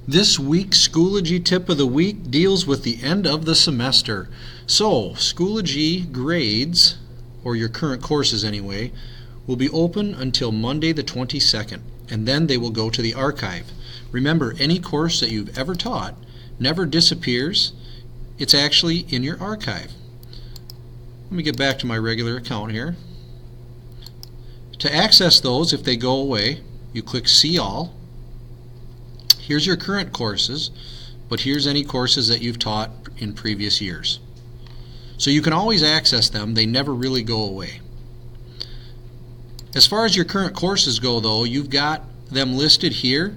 This week's Schoology tip of the week deals with the end of the semester. So, Schoology grades, or your current courses anyway, will be open until Monday the 22nd, and then they will go to the archive. Remember, any course that you've ever taught never disappears. It's actually in your archive. Let me get back to my regular account here. To access those, if they go away, you click See All. Here's your current courses, but here's any courses that you've taught in previous years. So you can always access them. They never really go away. As far as your current courses go, though, you've got them listed here,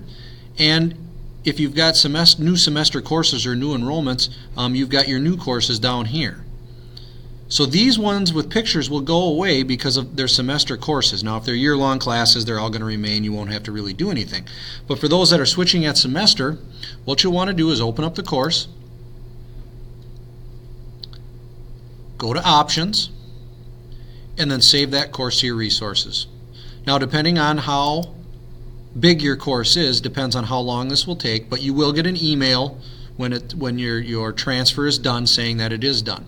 and if you've got new semester courses or new enrollments, you've got your new courses down here. So these ones with pictures will go away because of their semester courses. Now if they're year-long classes, they're all going to remain. You won't have to really do anything. But for those that are switching at semester, what you'll want to do is open up the course, go to Options, and then save that course to your resources. Now depending on how big your course is, depends on how long this will take, but you will get an email when your transfer is done saying that it is done.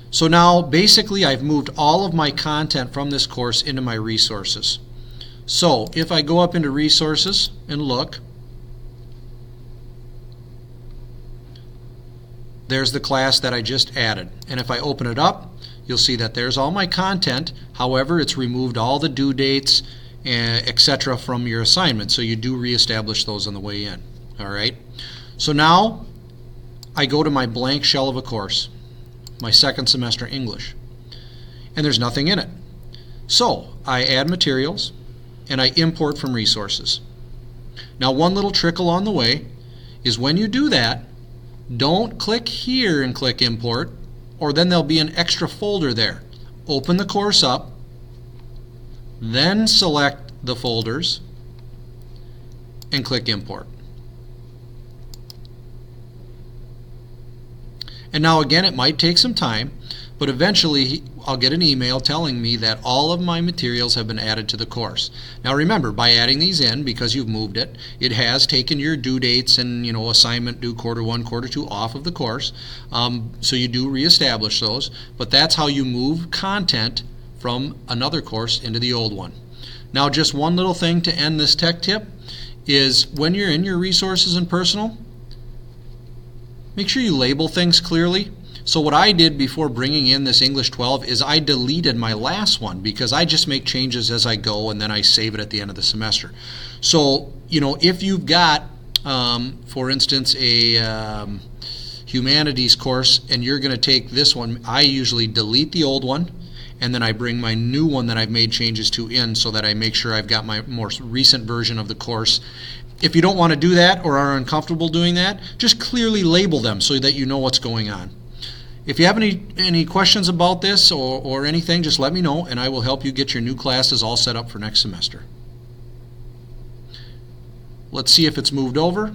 So now basically I've moved all of my content from this course into my resources. So if I go up into resources and look, there's the class that I just added. And if I open it up, you'll see that there's all my content. However, it's removed all the due dates, etc. from your assignment. So you do reestablish those on the way in. All right. So now I go to my blank shell of a course, my second semester English, and there's nothing in it. So I add materials and I import from resources. Now one little trick along the way is when you do that, don't click here and click import, or then there'll be an extra folder there. Open the course up, then select the folders and click import. And now again, it might take some time, but eventually I'll get an email telling me that all of my materials have been added to the course. Now remember, by adding these in, because you've moved it, it has taken your due dates and assignment due quarter 1, quarter 2 off of the course. So you do reestablish those, but that's how you move content from another course into the old one. Now just one little thing to end this tech tip is when you're in your resources and personal, make sure you label things clearly. So what I did before bringing in this English 12 is I deleted my last one because I just make changes as I go and then I save it at the end of the semester. So, if you've got, for instance, a humanities course and you're going to take this one, I usually delete the old one and then I bring my new one that I've made changes to in so that I make sure I've got my more recent version of the course. If you don't want to do that or are uncomfortable doing that, just clearly label them so that you know what's going on. If you have any questions about this or anything, just let me know and I will help you get your new classes all set up for next semester. Let's see if it's moved over.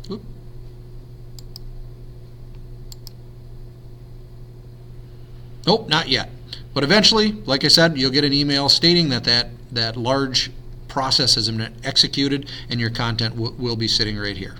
Oop. Nope, not yet. But eventually, like I said, you'll get an email stating that large process has been executed and your content will be sitting right here.